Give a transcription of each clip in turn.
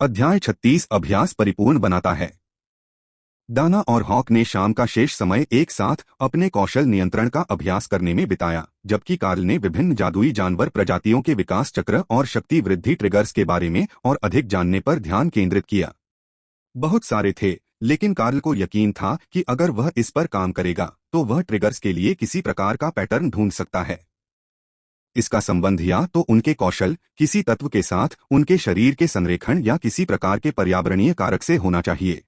अध्याय 36 अभ्यास परिपूर्ण बनाता है। दाना और हॉक ने शाम का शेष समय एक साथ अपने कौशल नियंत्रण का अभ्यास करने में बिताया, जबकि कार्ल ने विभिन्न जादुई जानवर प्रजातियों के विकास चक्र और शक्ति वृद्धि ट्रिगर्स के बारे में और अधिक जानने पर ध्यान केंद्रित किया। बहुत सारे थे, लेकिन कार्ल को यकीन था कि अगर वह इस पर काम करेगा तो वह ट्रिगर्स के लिए किसी प्रकार का पैटर्न ढूंढ सकता है। इसका संबंध या तो उनके कौशल, किसी तत्व के साथ, उनके शरीर के संरेखण या किसी प्रकार के पर्यावरणीय कारक से होना चाहिए।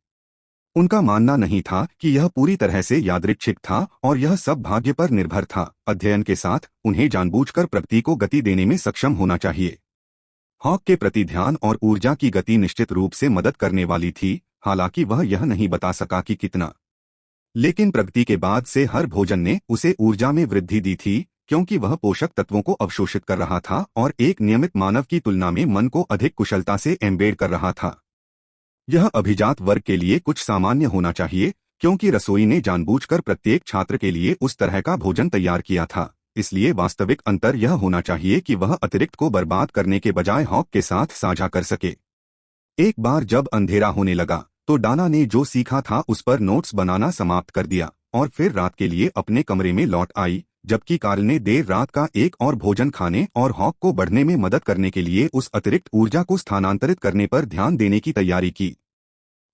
उनका मानना नहीं था कि यह पूरी तरह से यादृच्छिक था और यह सब भाग्य पर निर्भर था। अध्ययन के साथ उन्हें जानबूझकर प्रगति को गति देने में सक्षम होना चाहिए। हॉक के प्रति ध्यान और ऊर्जा की गति निश्चित रूप से मदद करने वाली थी, हालांकि वह यह नहीं बता सका कि कितना। लेकिन प्रगति के बाद से हर भोजन ने उसे ऊर्जा में वृद्धि दी थी, क्योंकि वह पोषक तत्वों को अवशोषित कर रहा था और एक नियमित मानव की तुलना में मन को अधिक कुशलता से एम्बेड कर रहा था। यह अभिजात वर्ग के लिए कुछ सामान्य होना चाहिए, क्योंकि रसोई ने जानबूझकर प्रत्येक छात्र के लिए उस तरह का भोजन तैयार किया था। इसलिए वास्तविक अंतर यह होना चाहिए कि वह अतिरिक्त को बर्बाद करने के बजाय हॉक के साथ साझा कर सके। एक बार जब अंधेरा होने लगा तो डाना ने जो सीखा था उस पर नोट्स बनाना समाप्त कर दिया और फिर रात के लिए अपने कमरे में लौट आई, जबकि कार्ल ने देर रात का एक और भोजन खाने और हॉक को बढ़ने में मदद करने के लिए उस अतिरिक्त ऊर्जा को स्थानांतरित करने पर ध्यान देने की तैयारी की।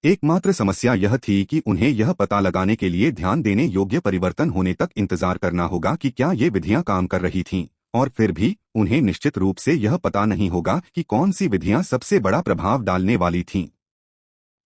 एकमात्र समस्या यह थी कि उन्हें यह पता लगाने के लिए ध्यान देने योग्य परिवर्तन होने तक इंतजार करना होगा कि क्या ये विधियां काम कर रही थीं, और फिर भी उन्हें निश्चित रूप से यह पता नहीं होगा कि कौन सी विधियां सबसे बड़ा प्रभाव डालने वाली थीं।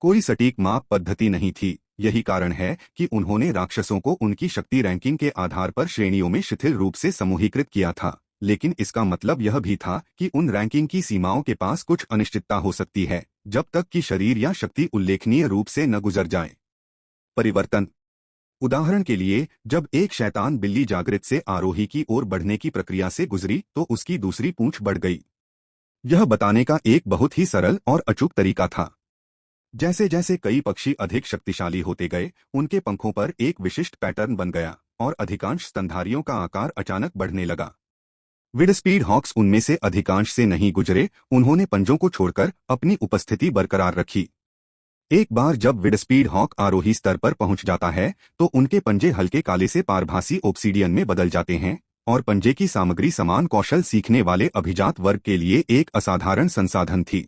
कोई सटीक माप पद्धति नहीं थी। यही कारण है कि उन्होंने राक्षसों को उनकी शक्ति रैंकिंग के आधार पर श्रेणियों में शिथिल रूप से समूहीकृत किया था, लेकिन इसका मतलब यह भी था कि उन रैंकिंग की सीमाओं के पास कुछ अनिश्चितता हो सकती है, जब तक कि शरीर या शक्ति उल्लेखनीय रूप से न गुजर जाए। परिवर्तन। उदाहरण के लिए, जब एक शैतान बिल्ली जागृत से आरोही की ओर बढ़ने की प्रक्रिया से गुजरी तो उसकी दूसरी पूंछ बढ़ गई। यह बताने का एक बहुत ही सरल और अचूक तरीका था। जैसे जैसे कई पक्षी अधिक शक्तिशाली होते गए, उनके पंखों पर एक विशिष्ट पैटर्न बन गया और अधिकांश स्तनधारियों का आकार अचानक बढ़ने लगा। विडस्पीड हॉक्स उनमें से अधिकांश से नहीं गुजरे। उन्होंने पंजों को छोड़कर अपनी उपस्थिति बरकरार रखी। एक बार जब विडस्पीड हॉक आरोही स्तर पर पहुंच जाता है तो उनके पंजे हल्के काले से पारभासी ऑब्सीडियन में बदल जाते हैं, और पंजे की सामग्री समान कौशल सीखने वाले अभिजात वर्ग के लिए एक असाधारण संसाधन थी।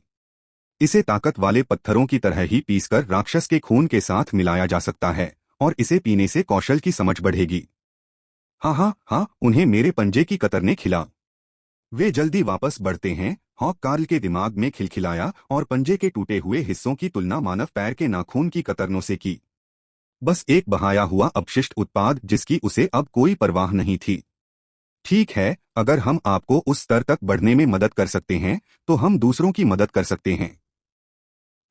इसे ताकत वाले पत्थरों की तरह ही पीसकर राक्षस के खून के साथ मिलाया जा सकता है, और इसे पीने से कौशल की समझ बढ़ेगी। हाँ हाँ हाँ, उन्हें मेरे पंजे की कतरने खिला। वे जल्दी वापस बढ़ते हैं, हॉक कार्ल के दिमाग में खिलखिलाया और पंजे के टूटे हुए हिस्सों की तुलना मानव पैर के नाखून की कतरनों से की। बस एक बहाया हुआ अपशिष्ट उत्पाद जिसकी उसे अब कोई परवाह नहीं थी। ठीक है, अगर हम आपको उस स्तर तक बढ़ने में मदद कर सकते हैं तो हम दूसरों की मदद कर सकते हैं।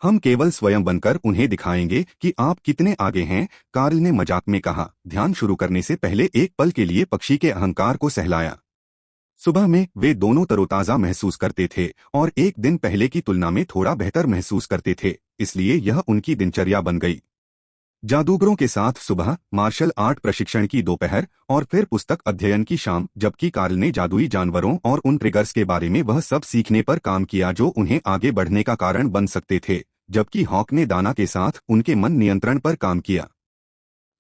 हम केवल स्वयं बनकर उन्हें दिखाएंगे कि आप कितने आगे हैं, कार्ल ने मजाक में कहा। ध्यान शुरू करने से पहले एक पल के लिए पक्षी के अहंकार को सहलाया। सुबह में वे दोनों तरोताजा महसूस करते थे और एक दिन पहले की तुलना में थोड़ा बेहतर महसूस करते थे, इसलिए यह उनकी दिनचर्या बन गई। जादूगरों के साथ सुबह, मार्शल आर्ट प्रशिक्षण की दोपहर और फिर पुस्तक अध्ययन की शाम, जबकि कार्ल ने जादुई जानवरों और उन ट्रिगर्स के बारे में वह सब सीखने पर काम किया जो उन्हें आगे बढ़ने का कारण बन सकते थे, जबकि हॉक ने दाना के साथ उनके मन नियंत्रण पर काम किया।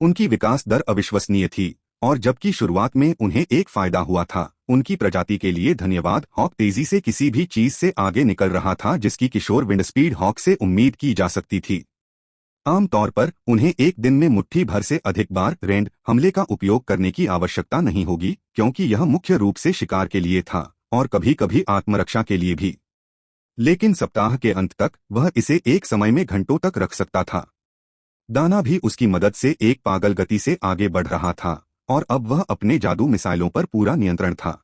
उनकी विकास दर अविश्वसनीय थी, और जबकि शुरुआत में उन्हें एक फायदा हुआ था, उनकी प्रजाति के लिए धन्यवाद, हॉक तेजी से किसी भी चीज से आगे निकल रहा था जिसकी किशोर विंडस्पीड हॉक से उम्मीद की जा सकती थी। आमतौर पर उन्हें एक दिन में मुट्ठी भर से अधिक बार रेंड हमले का उपयोग करने की आवश्यकता नहीं होगी, क्योंकि यह मुख्य रूप से शिकार के लिए था और कभी कभी आत्मरक्षा के लिए भी। लेकिन सप्ताह के अंत तक वह इसे एक समय में घंटों तक रख सकता था। दाना भी उसकी मदद से एक पागल गति से आगे बढ़ रहा था, और अब वह अपने जादू मिसाइलों पर पूरा नियंत्रण था।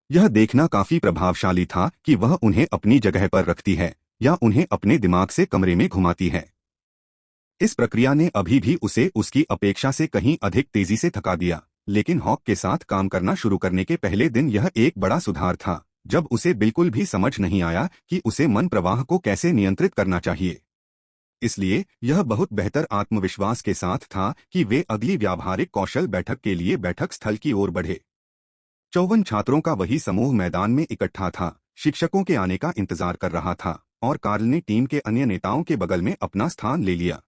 यह देखना काफी प्रभावशाली था कि वह उन्हें अपनी जगह पर रखती है या उन्हें अपने दिमाग से कमरे में घुमाती है। इस प्रक्रिया ने अभी भी उसे उसकी अपेक्षा से कहीं अधिक तेजी से थका दिया, लेकिन हॉक के साथ काम करना शुरू करने के पहले दिन यह एक बड़ा सुधार था, जब उसे बिल्कुल भी समझ नहीं आया कि उसे मन प्रवाह को कैसे नियंत्रित करना चाहिए। इसलिए यह बहुत बेहतर आत्मविश्वास के साथ था कि वे अगली व्यावहारिक कौशल बैठक के लिए बैठक स्थल की ओर बढ़े। 54 छात्रों का वही समूह मैदान में इकट्ठा था, शिक्षकों के आने का इंतजार कर रहा था, और कार्ल ने टीम के अन्य नेताओं के बगल में अपना स्थान ले लिया।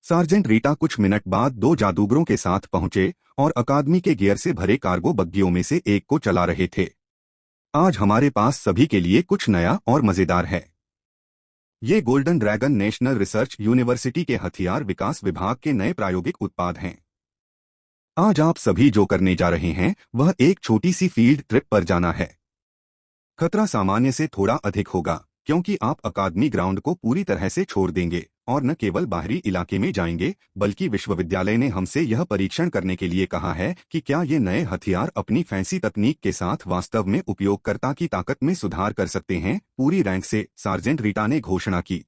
सार्जेंट रीटा कुछ मिनट बाद दो जादूगरों के साथ पहुंचे और अकादमी के गियर से भरे कार्गो बग्गियों में से एक को चला रहे थे। आज हमारे पास सभी के लिए कुछ नया और मजेदार है। ये golden dragon national research university के हथियार विकास विभाग के नए प्रायोगिक उत्पाद हैं। आज आप सभी जो करने जा रहे हैं वह एक छोटी सी फील्ड ट्रिप पर जाना है। खतरा सामान्य से थोड़ा अधिक होगा क्योंकि आप अकादमी ग्राउंड को पूरी तरह से छोड़ देंगे और न केवल बाहरी इलाके में जाएंगे बल्कि विश्वविद्यालय ने हमसे यह परीक्षण करने के लिए कहा है कि क्या ये नए हथियार अपनी फैंसी तकनीक के साथ वास्तव में उपयोगकर्ता की ताकत में सुधार कर सकते हैं। पूरी रैंक से सार्जेंट रीटा ने घोषणा की।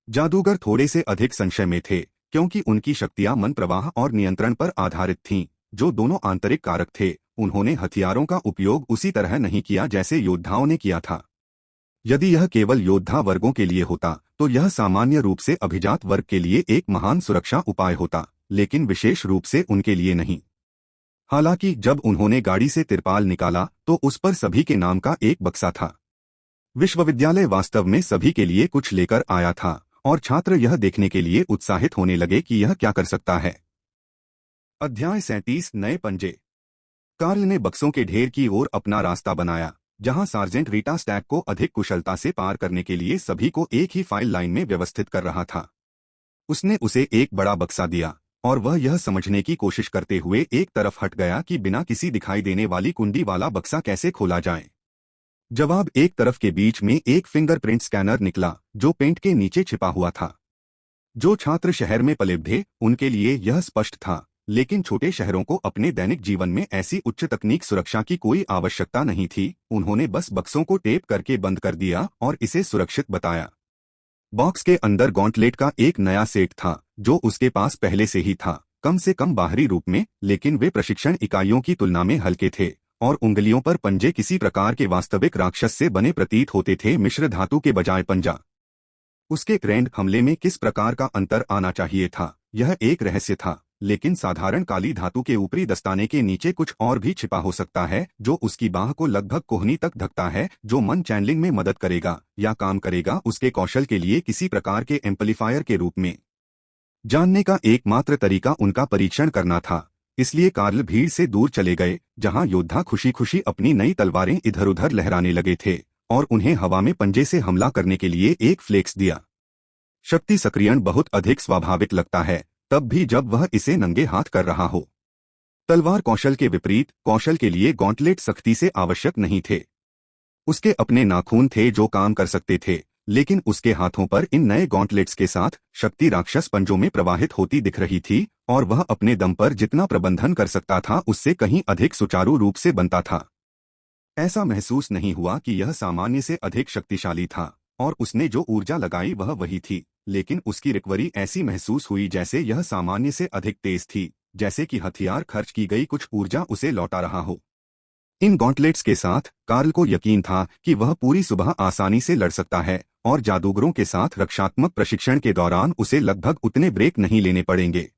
जादूगर थोड़े से अधिक संशय में थे क्योंकि उनकी शक्तियां मन प्रवाह और नियंत्रण पर आधारित थीं, जो दोनों आंतरिक कारक थे। उन्होंने हथियारों का उपयोग उसी तरह नहीं किया जैसे योद्धाओं ने किया था। यदि यह केवल योद्धा वर्गों के लिए होता तो यह सामान्य रूप से अभिजात वर्ग के लिए एक महान सुरक्षा उपाय होता, लेकिन विशेष रूप से उनके लिए नहीं। हालांकि जब उन्होंने गाड़ी से तिरपाल निकाला तो उस पर सभी के नाम का एक बक्सा था। विश्वविद्यालय वास्तव में सभी के लिए कुछ लेकर आया था और छात्र यह देखने के लिए उत्साहित होने लगे कि यह क्या कर सकता है। अध्याय 37 नए पंजे। कार्ल ने बक्सों के ढेर की ओर अपना रास्ता बनाया, जहां सार्जेंट रीटा स्टैक को अधिक कुशलता से पार करने के लिए सभी को एक ही फाइल लाइन में व्यवस्थित कर रहा था। उसने उसे एक बड़ा बक्सा दिया और वह यह समझने की कोशिश करते हुए एक तरफ हट गया कि बिना किसी दिखाई देने वाली कुंडी वाला बक्सा कैसे खोला जाए। जवाब एक तरफ के बीच में एक फिंगरप्रिंट स्कैनर निकला जो पेंट के नीचे छिपा हुआ था। जो छात्र शहर में पले थे उनके लिए यह स्पष्ट था, लेकिन छोटे शहरों को अपने दैनिक जीवन में ऐसी उच्च तकनीक सुरक्षा की कोई आवश्यकता नहीं थी। उन्होंने बस बक्सों को टेप करके बंद कर दिया और इसे सुरक्षित बताया। बॉक्स के अंदर गॉन्टलेट का एक नया सेट था जो उसके पास पहले से ही था, कम से कम बाहरी रूप में, लेकिन वे प्रशिक्षण इकाइयों की तुलना में हल्के थे और उंगलियों पर पंजे किसी प्रकार के वास्तविक राक्षस से बने प्रतीत होते थे, मिश्र धातु के बजाय पंजा। उसके ग्रैंड हमले में किस प्रकार का अंतर आना चाहिए था यह एक रहस्य था, लेकिन साधारण काली धातु के ऊपरी दस्ताने के नीचे कुछ और भी छिपा हो सकता है जो उसकी बाह को लगभग कोहनी तक ढकता है, जो मन चैनलिंग में मदद करेगा या काम करेगा उसके कौशल के लिए किसी प्रकार के एम्पलीफायर के रूप में। जानने का एकमात्र तरीका उनका परीक्षण करना था, इसलिए कार्ल भीड़ से दूर चले गए जहां योद्धा खुशी खुशी अपनी नई तलवारें इधर उधर लहराने लगे थे और उन्हें हवा में पंजे से हमला करने के लिए एक फ्लेक्स दिया। शक्ति सक्रियण बहुत अधिक स्वाभाविक लगता है, तब भी जब वह इसे नंगे हाथ कर रहा हो। तलवार कौशल के विपरीत कौशल के लिए गॉन्टलेट सख्ती से आवश्यक नहीं थे। उसके अपने नाखून थे जो काम कर सकते थे, लेकिन उसके हाथों पर इन नए गॉन्टलेट्स के साथ शक्ति राक्षस पंजों में प्रवाहित होती दिख रही थी और वह अपने दम पर जितना प्रबंधन कर सकता था उससे कहीं अधिक सुचारू रूप से बनता था। ऐसा महसूस नहीं हुआ कि यह सामान्य से अधिक शक्तिशाली था और उसने जो ऊर्जा लगाई वह वही थी, लेकिन उसकी रिकवरी ऐसी महसूस हुई जैसे यह सामान्य से अधिक तेज थी, जैसे कि हथियार खर्च की गई कुछ ऊर्जा उसे लौटा रहा हो। इन गॉन्टलेट्स के साथ कार्ल को यकीन था कि वह पूरी सुबह आसानी से लड़ सकता है और जादूगरों के साथ रक्षात्मक प्रशिक्षण के दौरान उसे लगभग उतने ब्रेक नहीं लेने पड़ेंगे।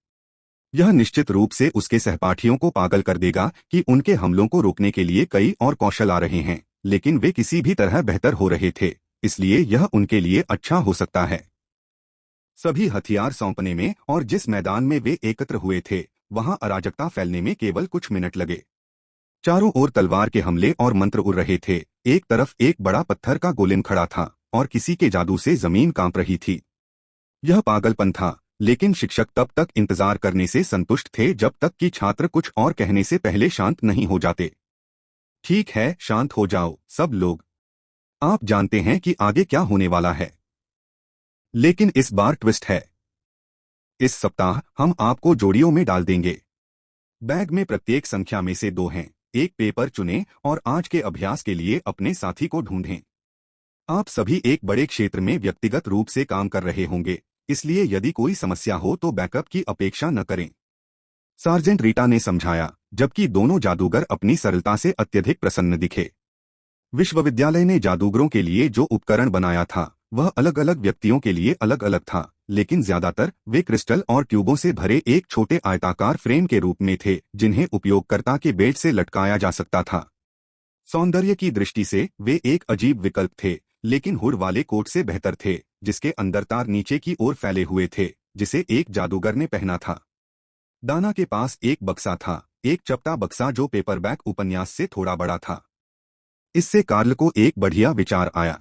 यह निश्चित रूप से उसके सहपाठियों को पागल कर देगा कि उनके हमलों को रोकने के लिए कई और कौशल आ रहे हैं, लेकिन वे किसी भी तरह बेहतर हो रहे थे, इसलिए यह उनके लिए अच्छा हो सकता है। सभी हथियार सौंपने में और जिस मैदान में वे एकत्र हुए थे वहां अराजकता फैलने में केवल कुछ मिनट लगे। चारों ओर तलवार के हमले और मंत्र उड़ रहे थे। एक तरफ एक बड़ा पत्थर का गोलेम खड़ा था और किसी के जादू से जमीन कांप रही थी। यह पागलपन था, लेकिन शिक्षक तब तक इंतजार करने से संतुष्ट थे जब तक कि छात्र कुछ और कहने से पहले शांत नहीं हो जाते। ठीक है, शांत हो जाओ सब लोग। आप जानते हैं कि आगे क्या होने वाला है, लेकिन इस बार ट्विस्ट है। इस सप्ताह हम आपको जोड़ियों में डाल देंगे। बैग में प्रत्येक संख्या में से 2 हैं। एक पेपर चुनें और आज के अभ्यास के लिए अपने साथी को ढूंढें। आप सभी एक बड़े क्षेत्र में व्यक्तिगत रूप से काम कर रहे होंगे, इसलिए यदि कोई समस्या हो तो बैकअप की अपेक्षा न करें। सार्जेंट रीटा ने समझाया, जबकि दोनों जादूगर अपनी सरलता से अत्यधिक प्रसन्न दिखे। विश्वविद्यालय ने जादूगरों के लिए जो उपकरण बनाया था वह अलग अलग व्यक्तियों के लिए अलग अलग था, लेकिन ज्यादातर वे क्रिस्टल और ट्यूबों से भरे एक छोटे आयताकार फ्रेम के रूप में थे जिन्हें उपयोगकर्ता के बेल्ट से लटकाया जा सकता था। सौंदर्य की दृष्टि से वे एक अजीब विकल्प थे, लेकिन हुड वाले कोट से बेहतर थे, जिसके अंदर तार नीचे की ओर फैले हुए थे, जिसे एक जादूगर ने पहना था। दाना के पास एक बक्सा था, एक चपटा बक्सा जो पेपरबैक उपन्यास से थोड़ा बड़ा था। इससे कार्ल को एक बढ़िया विचार आया।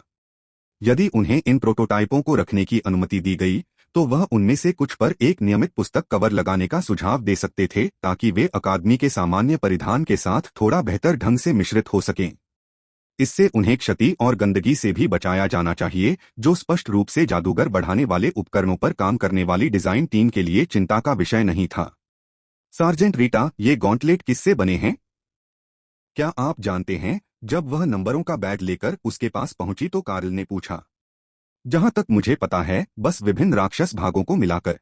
यदि उन्हें इन प्रोटोटाइपों को रखने की अनुमति दी गई तो वह उनमें से कुछ पर एक नियमित पुस्तक कवर लगाने का सुझाव दे सकते थे, ताकि वे अकादमी के सामान्य परिधान के साथ थोड़ा बेहतर ढंग से मिश्रित हो सकें। इससे उन्हें क्षति और गंदगी से भी बचाया जाना चाहिए, जो स्पष्ट रूप से जादूगर बढ़ाने वाले उपकरणों पर काम करने वाली डिजाइन टीम के लिए चिंता का विषय नहीं था। सार्जेंट रीटा, ये गॉन्टलेट किससे बने हैं? क्या आप जानते हैं? जब वह नंबरों का बैग लेकर उसके पास पहुंची तो कार्ल ने पूछा। जहां तक मुझे पता है, बस विभिन्न राक्षस भागों को मिलाकर।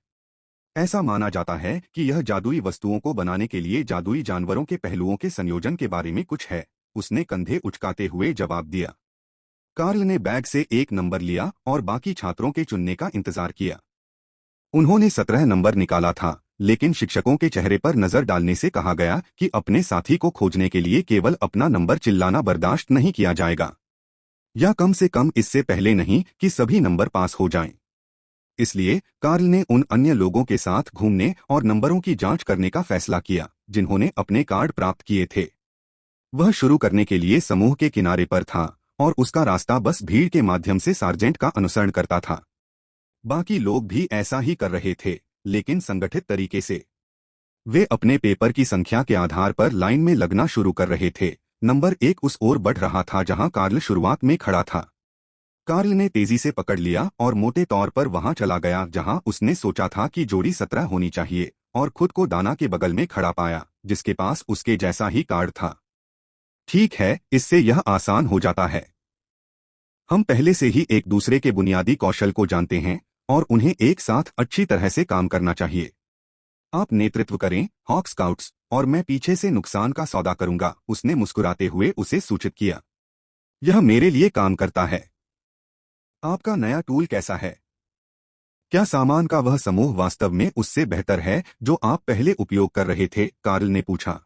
ऐसा माना जाता है कि यह जादुई वस्तुओं को बनाने के लिए जादुई जानवरों के पहलुओं के संयोजन के बारे में कुछ है, उसने कंधे उचकाते हुए जवाब दिया। कार्ल ने बैग से एक नंबर लिया और बाकी छात्रों के चुनने का इंतजार किया। उन्होंने 17 नंबर निकाला था, लेकिन शिक्षकों के चेहरे पर नजर डालने से कहा गया कि अपने साथी को खोजने के लिए केवल अपना नंबर चिल्लाना बर्दाश्त नहीं किया जाएगा, या कम से कम इससे पहले नहीं कि सभी नंबर पास हो जाएं। इसलिए कार्ल ने उन अन्य लोगों के साथ घूमने और नंबरों की जांच करने का फैसला किया जिन्होंने अपने कार्ड प्राप्त किए थे। वह शुरू करने के लिए समूह के किनारे पर था और उसका रास्ता बस भीड़ के माध्यम से सार्जेंट का अनुसरण करता था। बाकी लोग भी ऐसा ही कर रहे थे, लेकिन संगठित तरीके से। वे अपने पेपर की संख्या के आधार पर लाइन में लगना शुरू कर रहे थे। नंबर 1 उस ओर बढ़ रहा था जहां कार्ल शुरुआत में खड़ा था। कार्ल ने तेजी से पकड़ लिया और मोटे तौर पर वहां चला गया जहां उसने सोचा था कि जोड़ी 17 होनी चाहिए, और खुद को दाना के बगल में खड़ा पाया, जिसके पास उसके जैसा ही कार्ड था। ठीक है, इससे यह आसान हो जाता है। हम पहले से ही एक दूसरे के बुनियादी कौशल को जानते हैं और उन्हें एक साथ अच्छी तरह से काम करना चाहिए। आप नेतृत्व करें, हॉक स्काउट्स, और मैं पीछे से नुकसान का सौदा करूंगा, उसने मुस्कुराते हुए उसे सूचित किया। यह मेरे लिए काम करता है। आपका नया टूल कैसा है? क्या सामान का वह समूह वास्तव में उससे बेहतर है जो आप पहले उपयोग कर रहे थे? कार्ल ने पूछा।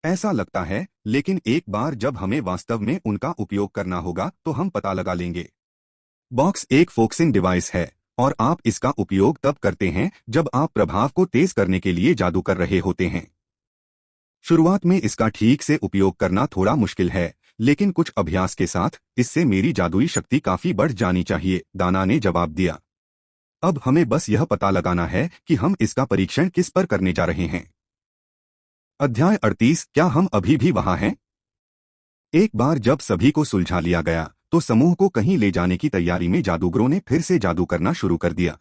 ऐसा लगता है, लेकिन एक बार जब हमें वास्तव में उनका उपयोग करना होगा तो हम पता लगा लेंगे। बॉक्स एक फोकसिंग डिवाइस है और आप इसका उपयोग तब करते हैं जब आप प्रभाव को तेज करने के लिए जादू कर रहे होते हैं। शुरुआत में इसका ठीक से उपयोग करना थोड़ा मुश्किल है, लेकिन कुछ अभ्यास के साथ इससे मेरी जादुई शक्ति काफी बढ़ जानी चाहिए, दाना ने जवाब दिया। अब हमें बस यह पता लगाना है कि हम इसका परीक्षण किस पर करने जा रहे हैं। अध्याय 38। क्या हम अभी भी वहां हैं? एक बार जब सभी को सुलझा लिया गया तो समूह को कहीं ले जाने की तैयारी में जादूगरों ने फिर से जादू करना शुरू कर दिया।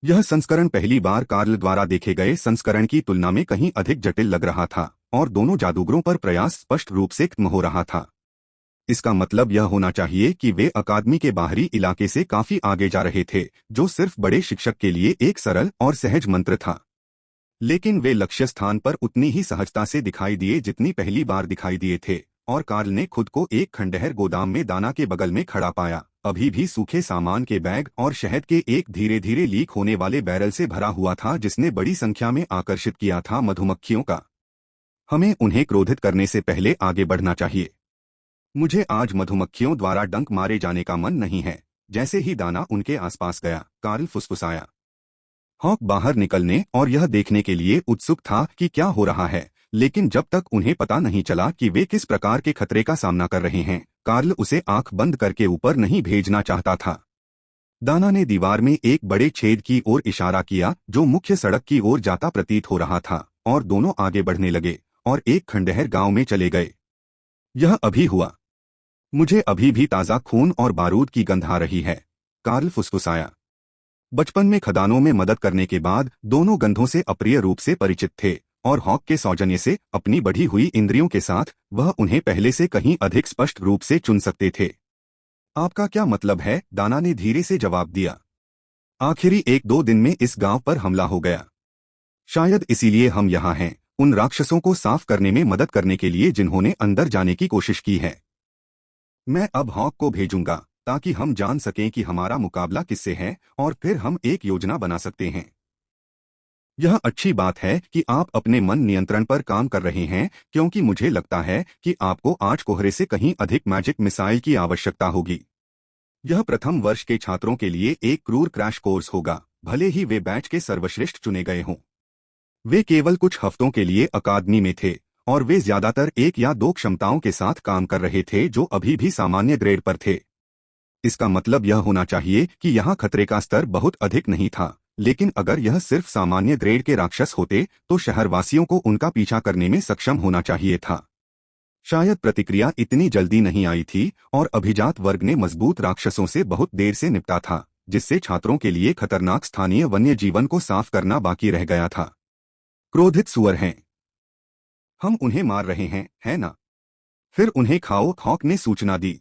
यह संस्करण पहली बार कार्ल द्वारा देखे गए संस्करण की तुलना में कहीं अधिक जटिल लग रहा था और दोनों जादूगरों पर प्रयास स्पष्ट रूप से खत्म हो रहा था। इसका मतलब यह होना चाहिए कि वे अकादमी के बाहरी इलाके से काफी आगे जा रहे थे, जो सिर्फ बड़े शिक्षक के लिए एक सरल और सहज मंत्र था। लेकिन वे लक्ष्य स्थान पर उतनी ही सहजता से दिखाई दिए जितनी पहली बार दिखाई दिए थे, और कार्ल ने खुद को एक खंडहर गोदाम में दाना के बगल में खड़ा पाया, अभी भी सूखे सामान के बैग और शहद के एक धीरे धीरे लीक होने वाले बैरल से भरा हुआ था जिसने बड़ी संख्या में आकर्षित किया था मधुमक्खियों का। हमें उन्हें क्रोधित करने से पहले आगे बढ़ना चाहिए। मुझे आज मधुमक्खियों द्वारा डंक मारे जाने का मन नहीं है। जैसे ही दाना उनके आसपास गया, कार्ल फुसफुसाया। हॉक बाहर निकलने और यह देखने के लिए उत्सुक था कि क्या हो रहा है, लेकिन जब तक उन्हें पता नहीं चला कि वे किस प्रकार के खतरे का सामना कर रहे हैं, कार्ल उसे आंख बंद करके ऊपर नहीं भेजना चाहता था। दाना ने दीवार में एक बड़े छेद की ओर इशारा किया जो मुख्य सड़क की ओर जाता प्रतीत हो रहा था, और दोनों आगे बढ़ने लगे और एक खंडहर गांव में चले गए। यह अभी हुआ। मुझे अभी भी ताज़ा खून और बारूद की गंध आ रही है, कार्ल फुसफुसाया। बचपन में खदानों में मदद करने के बाद दोनों गंधों से अप्रिय रूप से परिचित थे, और हॉक के सौजन्य से अपनी बढ़ी हुई इंद्रियों के साथ वह उन्हें पहले से कहीं अधिक स्पष्ट रूप से चुन सकते थे। आपका क्या मतलब है? दाना ने धीरे से जवाब दिया। आखिरी 1-2 दिन में इस गांव पर हमला हो गया। शायद इसीलिए हम यहाँ हैं, उन राक्षसों को साफ करने में मदद करने के लिए जिन्होंने अंदर जाने की कोशिश की है। मैं अब हॉक को भेजूंगा ताकि हम जान सकें कि हमारा मुकाबला किससे है, और फिर हम एक योजना बना सकते हैं। यह अच्छी बात है कि आप अपने मन नियंत्रण पर काम कर रहे हैं, क्योंकि मुझे लगता है कि आपको आज कोहरे से कहीं अधिक मैजिक मिसाइल की आवश्यकता होगी। यह प्रथम वर्ष के छात्रों के लिए एक क्रूर क्रैश कोर्स होगा, भले ही वे बैच के सर्वश्रेष्ठ चुने गए हों। वे केवल कुछ हफ्तों के लिए अकादमी में थे और वे ज्यादातर एक या दो क्षमताओं के साथ काम कर रहे थे जो अभी भी सामान्य ग्रेड पर थे। इसका मतलब यह होना चाहिए कि यहाँ खतरे का स्तर बहुत अधिक नहीं था, लेकिन अगर यह सिर्फ सामान्य ग्रेड के राक्षस होते तो शहरवासियों को उनका पीछा करने में सक्षम होना चाहिए था। शायद प्रतिक्रिया इतनी जल्दी नहीं आई थी और अभिजात वर्ग ने मजबूत राक्षसों से बहुत देर से निपटा था, जिससे छात्रों के लिए खतरनाक स्थानीय वन्य जीवन को साफ करना बाकी रह गया था। क्रोधित सुअर हैं। हम उन्हें मार रहे हैं, है ना? फिर उन्हें खाओ, हॉक ने सूचना दी।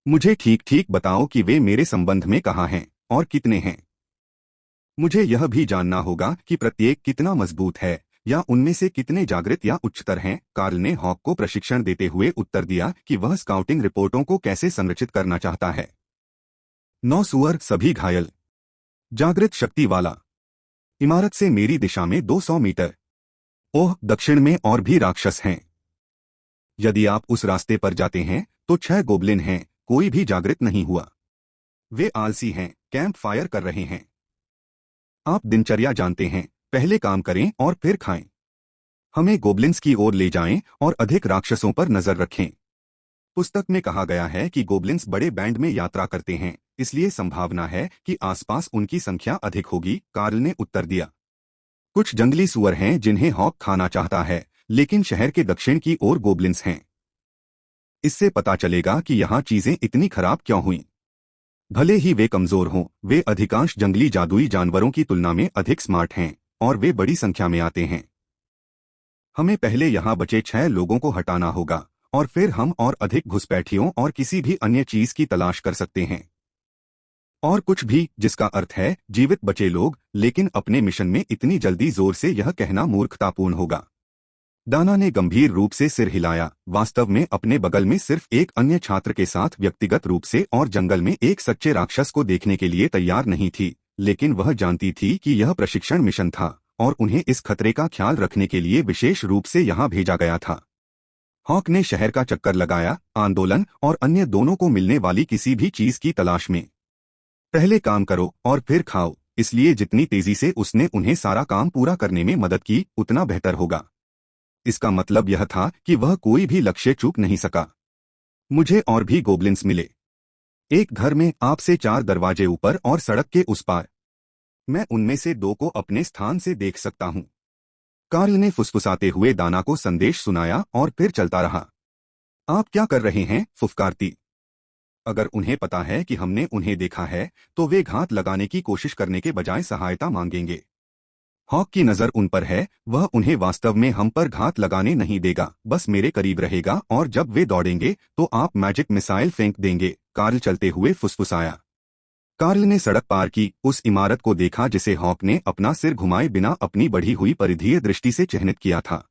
मुझे ठीक ठीक बताओ कि वे मेरे संबंध में कहाँ हैं और कितने हैं। मुझे यह भी जानना होगा कि प्रत्येक कितना मजबूत है या उनमें से कितने जागृत या उच्चतर हैं। कार्ल ने हॉक को प्रशिक्षण देते हुए उत्तर दिया कि वह स्काउटिंग रिपोर्टों को कैसे संरचित करना चाहता है। 9 सुअर, सभी घायल। जागृत शक्ति वाला। इमारत से मेरी दिशा में 200 मीटर। ओह, दक्षिण में और भी राक्षस हैं। यदि आप उस रास्ते पर जाते हैं तो 6 गोबलिन हैं, कोई भी जागृत नहीं हुआ। वे आलसी हैं, कैंप फायर कर रहे हैं। आप दिनचर्या जानते हैं, पहले काम करें और फिर खाएं। हमें गोबलिन्स की ओर ले जाएं और अधिक राक्षसों पर नजर रखें। पुस्तक में कहा गया है कि गोबलिन्स बड़े बैंड में यात्रा करते हैं, इसलिए संभावना है कि आसपास उनकी संख्या अधिक होगी, कार्ल ने उत्तर दिया। कुछ जंगली सुअर हैं जिन्हें हॉक खाना चाहता है, लेकिन शहर के दक्षिण की ओर गोबलिन्स हैं। इससे पता चलेगा कि यहाँ चीजें इतनी खराब क्यों हुईं। भले ही वे कमजोर हों, वे अधिकांश जंगली जादुई जानवरों की तुलना में अधिक स्मार्ट हैं और वे बड़ी संख्या में आते हैं। हमें पहले यहाँ बचे 6 लोगों को हटाना होगा और फिर हम और अधिक घुसपैठियों और किसी भी अन्य चीज की तलाश कर सकते हैं। और कुछ भी, जिसका अर्थ है जीवित बचे लोग, लेकिन अपने मिशन में इतनी जल्दी जोर से यह कहना मूर्खतापूर्ण होगा। दाना ने गंभीर रूप से सिर हिलाया। वास्तव में अपने बगल में सिर्फ एक अन्य छात्र के साथ व्यक्तिगत रूप से और जंगल में एक सच्चे राक्षस को देखने के लिए तैयार नहीं थी, लेकिन वह जानती थी कि यह प्रशिक्षण मिशन था और उन्हें इस खतरे का ख्याल रखने के लिए विशेष रूप से यहाँ भेजा गया था। हॉक ने शहर का चक्कर लगाया, आंदोलन और अन्य दोनों को मिलने वाली किसी भी चीज की तलाश में। पहले काम करो और फिर खाओ, इसलिए जितनी तेजी से उसने उन्हें सारा काम पूरा करने में मदद की उतना बेहतर होगा। इसका मतलब यह था कि वह कोई भी लक्ष्य चूक नहीं सका। मुझे और भी गोबलिन्स मिले। एक घर में आपसे 4 दरवाजे ऊपर और सड़क के उस पार। मैं उनमें से 2 को अपने स्थान से देख सकता हूं। कार्ल ने फुसफुसाते हुए दाना को संदेश सुनाया और फिर चलता रहा। आप क्या कर रहे हैं? फुफकारती। अगर उन्हें पता है कि हमने उन्हें देखा है तो वे घात लगाने की कोशिश करने के बजाय सहायता मांगेंगे। हॉक की नजर उन पर है, वह उन्हें वास्तव में हम पर घात लगाने नहीं देगा, बस मेरे करीब रहेगा और जब वे दौड़ेंगे तो आप मैजिक मिसाइल फेंक देंगे। कार्ल चलते हुए फुसफुसाया। कार्ल ने सड़क पार की, उस इमारत को देखा जिसे हॉक ने अपना सिर घुमाए बिना अपनी बढ़ी हुई परिधीय दृष्टि से चिह्नित किया था।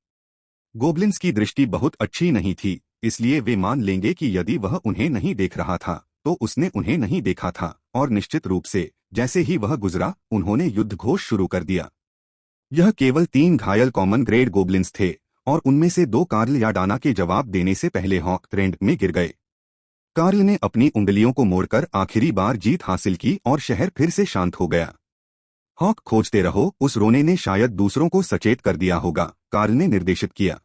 गोबलिन्स की दृष्टि बहुत अच्छी नहीं थी, इसलिए वे मान लेंगे कि यदि वह उन्हें नहीं देख रहा था तो उसने उन्हें नहीं देखा था, और निश्चित रूप से जैसे ही वह गुजरा उन्होंने युद्ध घोष शुरू कर दिया। यह केवल 3 घायल कॉमन ग्रेड गोबलिन्स थे और उनमें से 2 कार्ल या डाना के जवाब देने से पहले हॉक ट्रेंड में गिर गए। कार्ल ने अपनी उंगलियों को मोड़कर आखिरी बार जीत हासिल की और शहर फिर से शांत हो गया। हॉक, खोजते रहो, उस रोने ने शायद दूसरों को सचेत कर दिया होगा, कार्ल ने निर्देशित किया।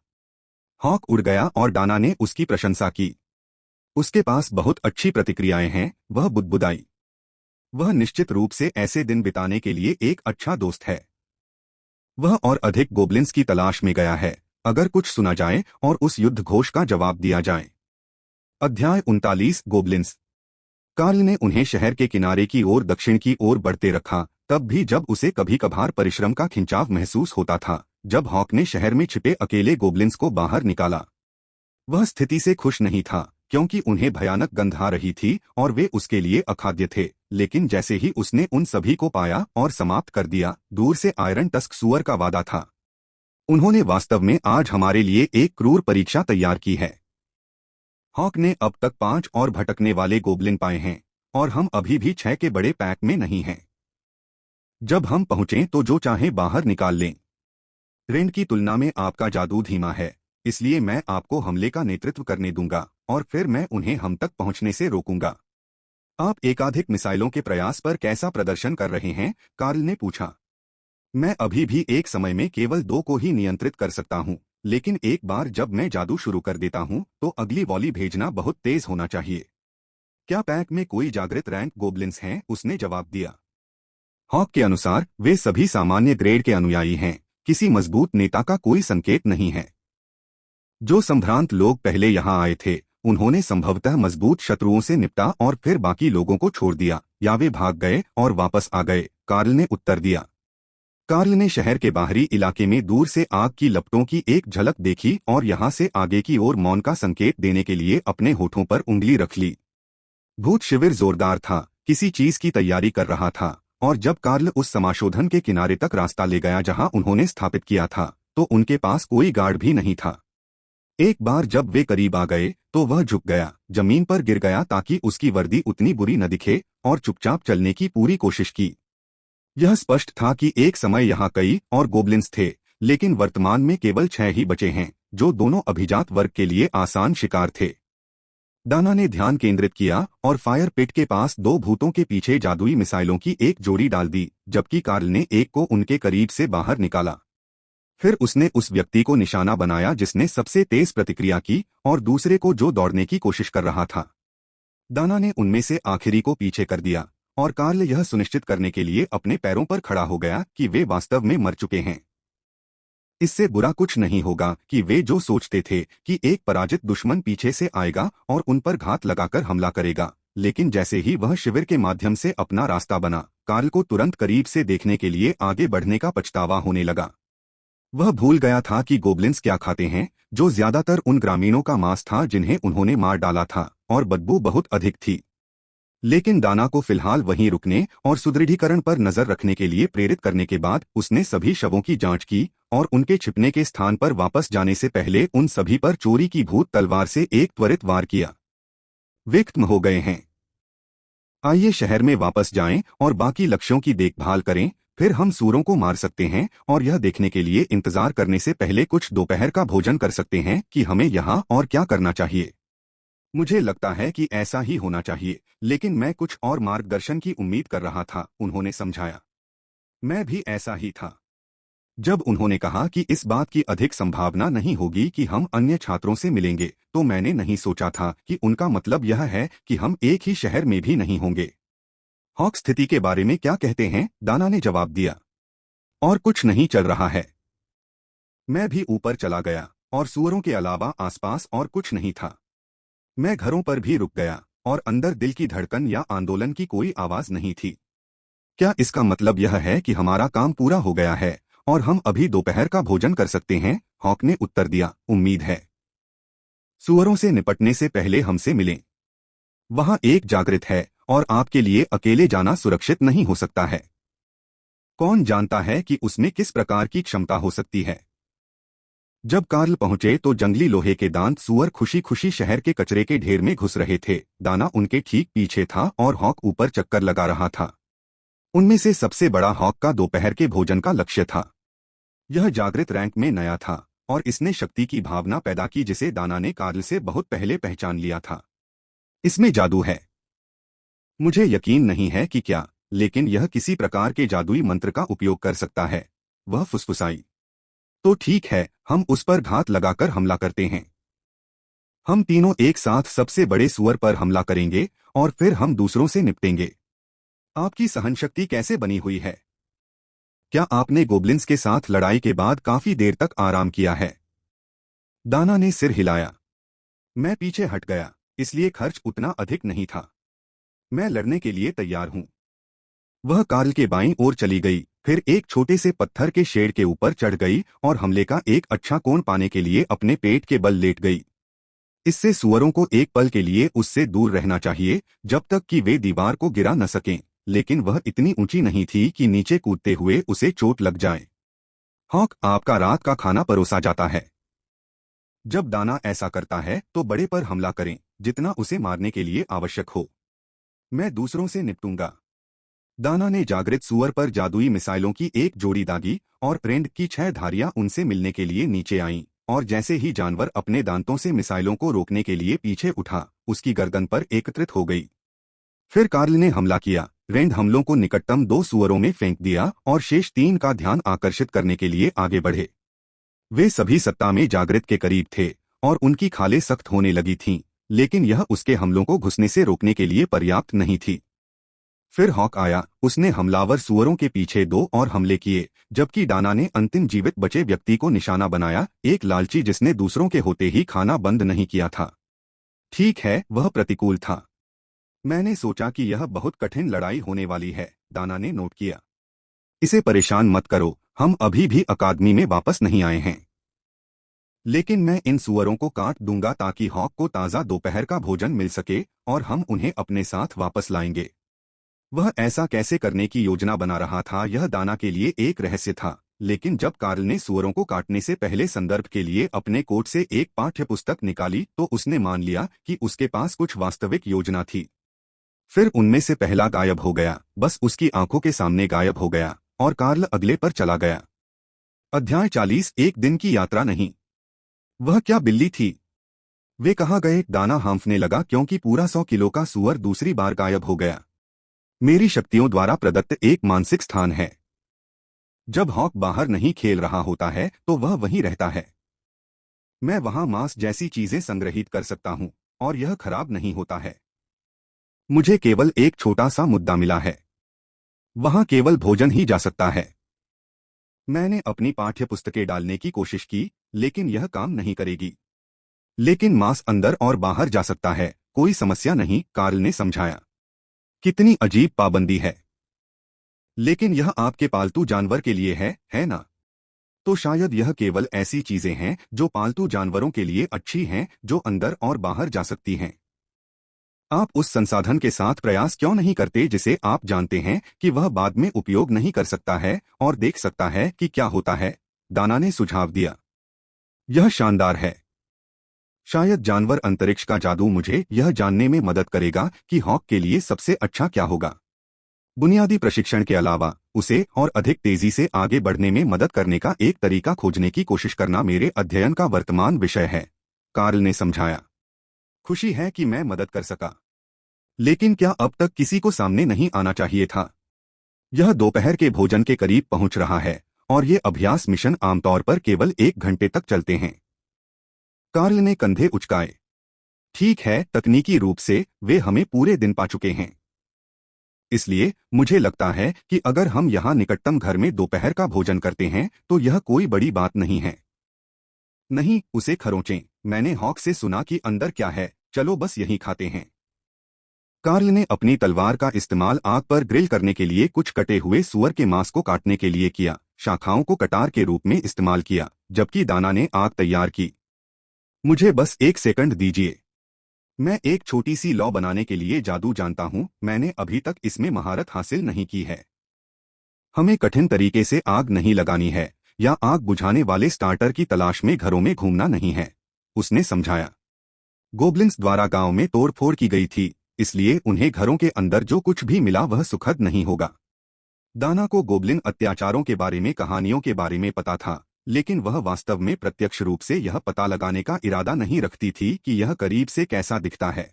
हॉक उड़ गया और डाना ने उसकी प्रशंसा की। उसके पास बहुत अच्छी प्रतिक्रियाएं हैं, वह बुदबुदाई। वह निश्चित रूप से ऐसे दिन बिताने के लिए एक अच्छा दोस्त है। वह और अधिक गोबलिन्स की तलाश में गया है, अगर कुछ सुना जाए और उस युद्ध घोष का जवाब दिया जाए। अध्याय 39, गोबलिन्स। कार्ल ने उन्हें शहर के किनारे की ओर दक्षिण की ओर बढ़ते रखा, तब भी जब उसे कभी कभार परिश्रम का खिंचाव महसूस होता था। जब हॉक ने शहर में छिपे अकेले गोबलिन्स को बाहर निकाला, वह स्थिति से खुश नहीं था, क्योंकि उन्हें भयानक गंध आ रही थी और वे उसके लिए अखाद्य थे। लेकिन जैसे ही उसने उन सभी को पाया और समाप्त कर दिया, दूर से आयरन टस्क सुअर का वादा था। उन्होंने वास्तव में आज हमारे लिए एक क्रूर परीक्षा तैयार की है। हॉक ने अब तक 5 और भटकने वाले गोबलिन पाए हैं और हम अभी भी 6 के बड़े पैक में नहीं हैं। जब हम पहुंचें तो जो चाहें बाहर निकाल लें। रेंड की तुलना में आपका जादू धीमा है, इसलिए मैं आपको हमले का नेतृत्व करने दूंगा और फिर मैं उन्हें हम तक पहुंचने से रोकूंगा। आप एकाधिक मिसाइलों के प्रयास पर कैसा प्रदर्शन कर रहे हैं? कार्ल ने पूछा। मैं अभी भी एक समय में केवल 2 को ही नियंत्रित कर सकता हूँ, लेकिन एक बार जब मैं जादू शुरू कर देता हूँ तो अगली वॉली भेजना बहुत तेज होना चाहिए। क्या पैक में कोई जागृत रैंक गोब्लिन्स हैं? उसने जवाब दिया। हॉक के अनुसार वे सभी सामान्य ग्रेड के अनुयायी हैं, किसी मजबूत नेता का कोई संकेत नहीं है। जो संभ्रांत लोग पहले यहाँ आए थे उन्होंने संभवतः मजबूत शत्रुओं से निपटा और फिर बाकी लोगों को छोड़ दिया, या वे भाग गए और वापस आ गए, कार्ल ने उत्तर दिया। कार्ल ने शहर के बाहरी इलाके में दूर से आग की लपटों की एक झलक देखी और यहाँ से आगे की ओर मौन का संकेत देने के लिए अपने होठों पर उंगली रख ली। भूत शिविर जोरदार था, किसी चीज की तैयारी कर रहा था, और जब कार्ल उस समाशोधन के किनारे तक रास्ता ले गया जहां उन्होंने स्थापित किया था, तो उनके पास कोई गार्ड भी नहीं था। एक बार जब वे करीब आ गए तो वह झुक गया, जमीन पर गिर गया ताकि उसकी वर्दी उतनी बुरी न दिखे, और चुपचाप चलने की पूरी कोशिश की। यह स्पष्ट था कि एक समय यहाँ कई और गोब्लिन्स थे, लेकिन वर्तमान में केवल 6 ही बचे हैं, जो दोनों अभिजात वर्ग के लिए आसान शिकार थे। डाना ने ध्यान केंद्रित किया और फायर पिट के पास 2 भूतों के पीछे जादुई मिसाइलों की एक जोड़ी डाल दी, जबकि कार्ल ने एक को उनके करीब से बाहर निकाला। फिर उसने उस व्यक्ति को निशाना बनाया जिसने सबसे तेज प्रतिक्रिया की और दूसरे को जो दौड़ने की कोशिश कर रहा था। दाना ने उनमें से आखिरी को पीछे कर दिया और कार्ल यह सुनिश्चित करने के लिए अपने पैरों पर खड़ा हो गया कि वे वास्तव में मर चुके हैं। इससे बुरा कुछ नहीं होगा कि वे जो सोचते थे कि एक पराजित दुश्मन पीछे से आएगा और उन पर घात लगाकर हमला करेगा, लेकिन जैसे ही वह शिविर के माध्यम से अपना रास्ता बना, कार्ल को तुरंत करीब से देखने के लिए आगे बढ़ने का पछतावा होने लगा। वह भूल गया था कि गोब्लिन्स क्या खाते हैं, जो ज्यादातर उन ग्रामीणों का मांस था जिन्हें उन्होंने मार डाला था, और बदबू बहुत अधिक थी। लेकिन दाना को फिलहाल वहीं रुकने और सुदृढ़ीकरण पर नजर रखने के लिए प्रेरित करने के बाद उसने सभी शवों की जांच की और उनके छिपने के स्थान पर वापस जाने से पहले उन सभी पर चोरी की भूत तलवार से एक त्वरित वार किया। वे खत्म हो गए हैं। आइए शहर में वापस जाएं और बाकी लक्ष्यों की देखभाल करें, फिर हम सूरों को मार सकते हैं और यह देखने के लिए इंतजार करने से पहले कुछ दोपहर का भोजन कर सकते हैं कि हमें यहाँ और क्या करना चाहिए। मुझे लगता है कि ऐसा ही होना चाहिए, लेकिन मैं कुछ और मार्गदर्शन की उम्मीद कर रहा था, उन्होंने समझाया। मैं भी ऐसा ही था। जब उन्होंने कहा कि इस बात की अधिक संभावना नहीं होगी कि हम अन्य छात्रों से मिलेंगे, तो मैंने नहीं सोचा था कि उनका मतलब यह है कि हम एक ही शहर में भी नहीं होंगे। हॉक स्थिति के बारे में क्या कहते हैं? दाना ने जवाब दिया। और कुछ नहीं चल रहा है। मैं भी ऊपर चला गया और सुअरों के अलावा आसपास और कुछ नहीं था। मैं घरों पर भी रुक गया और अंदर दिल की धड़कन या आंदोलन की कोई आवाज नहीं थी। क्या इसका मतलब यह है कि हमारा काम पूरा हो गया है और हम अभी दोपहर का भोजन कर सकते हैं? हॉक ने उत्तर दिया, उम्मीद है। सुअरों से निपटने से पहले हमसे मिलें। वहां एक जागृत है और आपके लिए अकेले जाना सुरक्षित नहीं हो सकता है। कौन जानता है कि उसमें किस प्रकार की क्षमता हो सकती है। जब कार्ल पहुंचे तो जंगली लोहे के दांत सुअर खुशी खुशी शहर के कचरे के ढेर में घुस रहे थे। दाना उनके ठीक पीछे था और हॉक ऊपर चक्कर लगा रहा था। उनमें से सबसे बड़ा हॉक का दोपहर के भोजन का लक्ष्य था। यह जागृत रैंक में नया था और इसने शक्ति की भावना पैदा की जिसे दाना ने कार्ल से बहुत पहले पहचान लिया था। इसमें जादू है। मुझे यकीन नहीं है कि क्या, लेकिन यह किसी प्रकार के जादुई मंत्र का उपयोग कर सकता है। वह फुसफुसाई। तो ठीक है, हम उस पर घात लगाकर हमला करते हैं। हम तीनों एक साथ सबसे बड़े सुअर पर हमला करेंगे और फिर हम दूसरों से निपटेंगे। आपकी सहनशक्ति कैसे बनी हुई है? क्या आपने गोब्लिन्स के साथ लड़ाई के बाद काफी देर तक आराम किया है? दाना ने सिर हिलाया। मैं पीछे हट गया, इसलिए खर्च उतना अधिक नहीं था। मैं लड़ने के लिए तैयार हूं। वह कार्ल के बाईं ओर चली गई, फिर एक छोटे से पत्थर के शेड के ऊपर चढ़ गई और हमले का एक अच्छा कोण पाने के लिए अपने पेट के बल लेट गई। इससे सुअरों को एक पल के लिए उससे दूर रहना चाहिए जब तक कि वे दीवार को गिरा न सकें, लेकिन वह इतनी ऊंची नहीं थी कि नीचे कूदते हुए उसे चोट लग जाए। हॉक, आपका रात का खाना परोसा जाता है। जब दाना ऐसा करता है तो बड़े पर हमला करें, जितना उसे मारने के लिए आवश्यक हो। मैं दूसरों से निपटूंगा। दाना ने जागृत सुअर पर जादुई मिसाइलों की एक जोड़ी दागी और प्रेंड की 6 धारियां उनसे मिलने के लिए नीचे आईं, और जैसे ही जानवर अपने दांतों से मिसाइलों को रोकने के लिए पीछे उठा, उसकी गर्दन पर एकत्रित हो गई। फिर कार्ल ने हमला किया। रेंड हमलों को निकटतम 2 सुअरों में फेंक दिया और शेष 3 का ध्यान आकर्षित करने के लिए आगे बढ़े। वे सभी सत्ता में जागृत के करीब थे और उनकी खालें सख्त होने लगी थीं, लेकिन यह उसके हमलों को घुसने से रोकने के लिए पर्याप्त नहीं थी। फिर हॉक आया। उसने हमलावर सुअरों के पीछे 2 और हमले किए, जबकि डाना ने अंतिम जीवित बचे व्यक्ति को निशाना बनाया, एक लालची जिसने दूसरों के होते ही खाना बंद नहीं किया था। ठीक है, वह प्रतिकूल था। मैंने सोचा कि यह बहुत कठिन लड़ाई होने वाली है, दाना ने नोट किया। इसे परेशान मत करो, हम अभी भी अकादमी में वापस नहीं आए हैं। लेकिन मैं इन सुअरों को काट दूंगा ताकि हॉक को ताज़ा दोपहर का भोजन मिल सके और हम उन्हें अपने साथ वापस लाएंगे। वह ऐसा कैसे करने की योजना बना रहा था, यह दाना के लिए एक रहस्य था। लेकिन जब कार्ल ने सुअरों को काटने से पहले संदर्भ के लिए अपने कोट से एक पाठ्य पुस्तक निकाली तो उसने मान लिया कि उसके पास कुछ वास्तविक योजना थी। फिर उनमें से पहला गायब हो गया, बस उसकी आंखों के सामने गायब हो गया, और कार्ल अगले पर चला गया। अध्याय 40। एक दिन की यात्रा नहीं। वह क्या बिल्ली थी? वे कहाँ गए? दाना हांफने लगा क्योंकि पूरा 100 किलो का सुअर दूसरी बार गायब हो गया। मेरी शक्तियों द्वारा प्रदत्त एक मानसिक स्थान है। जब हॉक बाहर नहीं खेल रहा होता है तो वह वहीं रहता है। मैं वहां मांस जैसी चीजें संग्रहित कर सकता हूं और यह खराब नहीं होता है। मुझे केवल एक छोटा सा मुद्दा मिला है। वहां केवल भोजन ही जा सकता है। मैंने अपनी पाठ्य पुस्तकें डालने की कोशिश की, लेकिन यह काम नहीं करेगी। लेकिन मांस अंदर और बाहर जा सकता है, कोई समस्या नहीं, कार्ल ने समझाया। कितनी अजीब पाबंदी है। लेकिन यह आपके पालतू जानवर के लिए है ना? तो शायद यह केवल ऐसी चीजें हैं जो पालतू जानवरों के लिए अच्छी हैं, जो अंदर और बाहर जा सकती हैं। आप उस संसाधन के साथ प्रयास क्यों नहीं करते जिसे आप जानते हैं कि वह बाद में उपयोग नहीं कर सकता है और देख सकता है कि क्या होता है? दाना ने सुझाव दिया। यह शानदार है। शायद जानवर अंतरिक्ष का जादू मुझे यह जानने में मदद करेगा कि हॉक के लिए सबसे अच्छा क्या होगा। बुनियादी प्रशिक्षण के अलावा उसे और अधिक तेजी से आगे बढ़ने में मदद करने का एक तरीका खोजने की कोशिश करना मेरे अध्ययन का वर्तमान विषय है, कार्ल ने समझाया। खुशी है कि मैं मदद कर सका। लेकिन क्या अब तक किसी को सामने नहीं आना चाहिए था? यह दोपहर के भोजन के करीब पहुंच रहा है और ये अभ्यास मिशन आमतौर पर केवल 1 घंटे तक चलते हैं। कार्ल ने कंधे उचकाए। ठीक है, तकनीकी रूप से वे हमें पूरे दिन पा चुके हैं। इसलिए मुझे लगता है कि अगर हम यहाँ निकटतम घर में दोपहर का भोजन करते हैं तो यह कोई बड़ी बात नहीं है। नहीं, उसे खरोंचें। मैंने हॉक से सुना कि अंदर क्या है, चलो बस यहीं खाते हैं। कार्ल ने अपनी तलवार का इस्तेमाल आग पर ग्रिल करने के लिए कुछ कटे हुए सुअर के मांस को काटने के लिए किया, शाखाओं को कटार के रूप में इस्तेमाल किया, जबकि दाना ने आग तैयार की। मुझे बस 1 सेकंड दीजिए। मैं एक छोटी सी लौ बनाने के लिए जादू जानता हूं, मैंने अभी तक इसमें महारत हासिल नहीं की है। हमें कठिन तरीके से आग नहीं लगानी है या आग बुझाने वाले स्टार्टर की तलाश में घरों में घूमना नहीं है, उसने समझाया। गोब्लिन्स द्वारा गांव में तोड़फोड़ की गई थी, इसलिए उन्हें घरों के अंदर जो कुछ भी मिला वह सुखद नहीं होगा। दाना को गोब्लिन अत्याचारों के बारे में कहानियों के बारे में पता था, लेकिन वह वास्तव में प्रत्यक्ष रूप से यह पता लगाने का इरादा नहीं रखती थी कि यह करीब से कैसा दिखता है।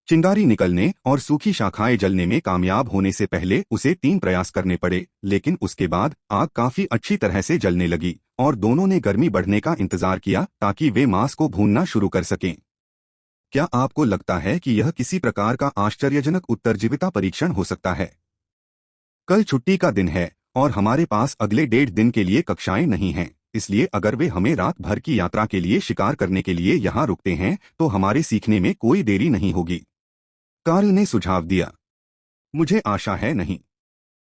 चिंगारी निकलने और सूखी शाखाएं जलने में कामयाब होने से पहले उसे 3 प्रयास करने पड़े, लेकिन उसके बाद आग काफी अच्छी तरह से जलने लगी और दोनों ने गर्मी बढ़ने का इंतजार किया ताकि वे मांस को भूनना शुरू कर सकें। क्या आपको लगता है कि यह किसी प्रकार का आश्चर्यजनक उत्तरजीविता परीक्षण हो सकता है? कल छुट्टी का दिन है और हमारे पास अगले 1.5 दिन के लिए कक्षाएं नहीं हैं, इसलिए अगर वे हमें रात भर की यात्रा के लिए शिकार करने के लिए यहाँ रुकते हैं तो हमारे सीखने में कोई देरी नहीं होगी, कार्ल ने सुझाव दिया। मुझे आशा है नहीं।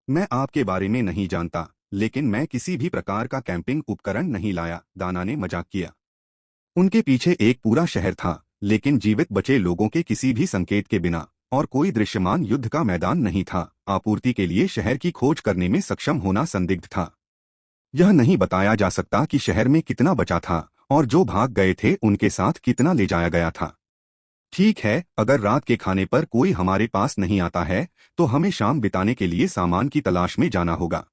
मैं आपके बारे में नहीं जानता, लेकिन मैं किसी भी प्रकार का कैंपिंग उपकरण नहीं लाया, दाना ने मजाक किया। उनके पीछे एक पूरा शहर था, लेकिन जीवित बचे लोगों के किसी भी संकेत के बिना, और कोई दृश्यमान युद्ध का मैदान नहीं था। आपूर्ति के लिए शहर की खोज करने में सक्षम होना संदिग्ध था। यह नहीं बताया जा सकता कि शहर में कितना बचा था और जो भाग गए थे उनके साथ कितना ले जाया गया था। ठीक है, अगर रात के खाने पर कोई हमारे पास नहीं आता है तो हमें शाम बिताने के लिए सामान की तलाश में जाना होगा।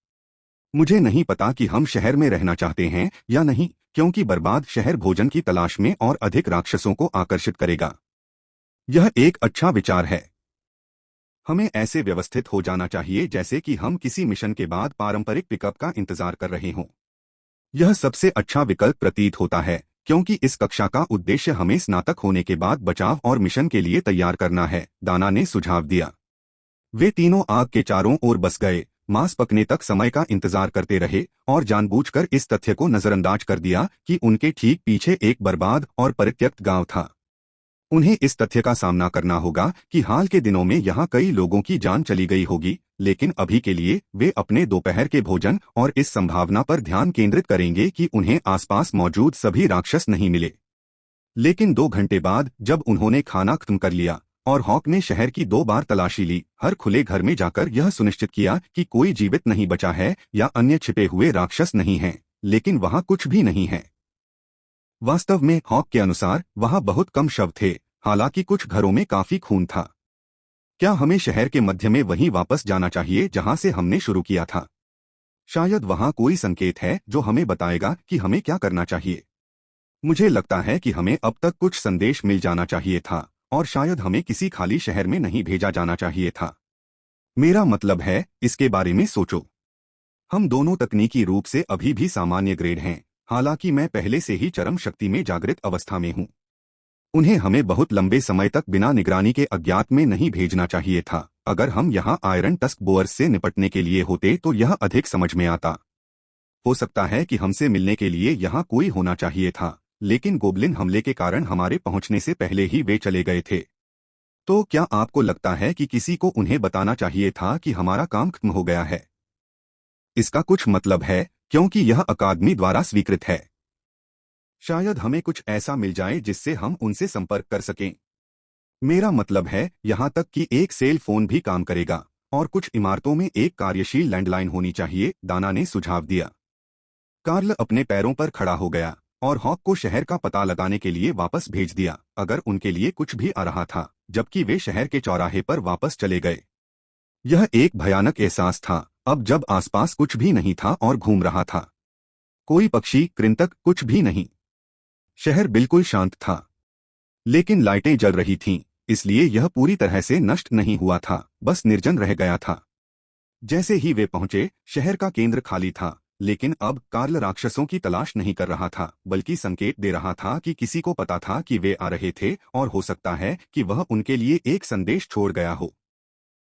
मुझे नहीं पता कि हम शहर में रहना चाहते हैं या नहीं, क्योंकि बर्बाद शहर भोजन की तलाश में और अधिक राक्षसों को आकर्षित करेगा। यह एक अच्छा विचार है। हमें ऐसे व्यवस्थित हो जाना चाहिए जैसे कि हम किसी मिशन के बाद पारंपरिक पिकअप का इंतजार कर रहे हों। यह सबसे अच्छा विकल्प प्रतीत होता है, क्योंकि इस कक्षा का उद्देश्य हमें स्नातक होने के बाद बचाव और मिशन के लिए तैयार करना है, दाना ने सुझाव दिया। वे तीनों आग के चारों ओर बस गए, मांस पकने तक समय का इंतजार करते रहे और जानबूझकर इस तथ्य को नजरअंदाज कर दिया कि उनके ठीक पीछे एक बर्बाद और परित्यक्त गांव था। उन्हें इस तथ्य का सामना करना होगा कि हाल के दिनों में यहाँ कई लोगों की जान चली गई होगी, लेकिन अभी के लिए वे अपने दोपहर के भोजन और इस संभावना पर ध्यान केंद्रित करेंगे कि उन्हें आसपास मौजूद सभी राक्षस नहीं मिले। लेकिन 2 घंटे बाद जब उन्होंने खाना खत्म कर लिया और हॉक ने शहर की 2 बार तलाशी ली, हर खुले घर में जाकर यह सुनिश्चित किया कि कोई जीवित नहीं बचा है या अन्य छिपे हुए राक्षस नहीं हैं, लेकिन वहां कुछ भी नहीं है। वास्तव में हॉक के अनुसार वहां बहुत कम शव थे, हालांकि कुछ घरों में काफी खून था। क्या हमें शहर के मध्य में वहीं वापस जाना चाहिए जहां से हमने शुरू किया था? शायद वहां कोई संकेत है जो हमें बताएगा कि हमें क्या करना चाहिए। मुझे लगता है कि हमें अब तक कुछ संदेश मिल जाना चाहिए था और शायद हमें किसी खाली शहर में नहीं भेजा जाना चाहिए था। मेरा मतलब है, इसके बारे में सोचो। हम दोनों तकनीकी रूप से अभी भी सामान्य ग्रेड हैं, हालांकि मैं पहले से ही चरम शक्ति में जागृत अवस्था में हूं। उन्हें हमें बहुत लंबे समय तक बिना निगरानी के अज्ञात में नहीं भेजना चाहिए था। अगर हम यहाँ आयरन टस्क बोअर्स से निपटने के लिए होते तो यह अधिक समझ में आता। हो सकता है कि हमसे मिलने के लिए यहाँ कोई होना चाहिए था, लेकिन गोब्लिन हमले के कारण हमारे पहुंचने से पहले ही वे चले गए थे। तो क्या आपको लगता है कि किसी को उन्हें बताना चाहिए था कि हमारा काम खत्म हो गया है? इसका कुछ मतलब है, क्योंकि यह अकादमी द्वारा स्वीकृत है। शायद हमें कुछ ऐसा मिल जाए जिससे हम उनसे संपर्क कर सकें। मेरा मतलब है, यहाँ तक कि एक सेल फोन भी काम करेगा और कुछ इमारतों में एक कार्यशील लैंडलाइन होनी चाहिए, दाना ने सुझाव दिया। कार्ल अपने पैरों पर खड़ा हो गया और हॉक को शहर का पता लगाने के लिए वापस भेज दिया अगर उनके लिए कुछ भी आ रहा था, जबकि वे शहर के चौराहे पर वापस चले गए। यह एक भयानक एहसास था, अब जब आसपास कुछ भी नहीं था और घूम रहा था। कोई पक्षी, कृंतक, कुछ भी नहीं। शहर बिल्कुल शांत था, लेकिन लाइटें जल रही थीं, इसलिए यह पूरी तरह से नष्ट नहीं हुआ था, बस निर्जन रह गया था। जैसे ही वे पहुंचे, शहर का केंद्र खाली था, लेकिन अब कार्ल राक्षसों की तलाश नहीं कर रहा था, बल्कि संकेत दे रहा था कि किसी को पता था कि वे आ रहे थे और हो सकता है कि वह उनके लिए एक संदेश छोड़ गया हो।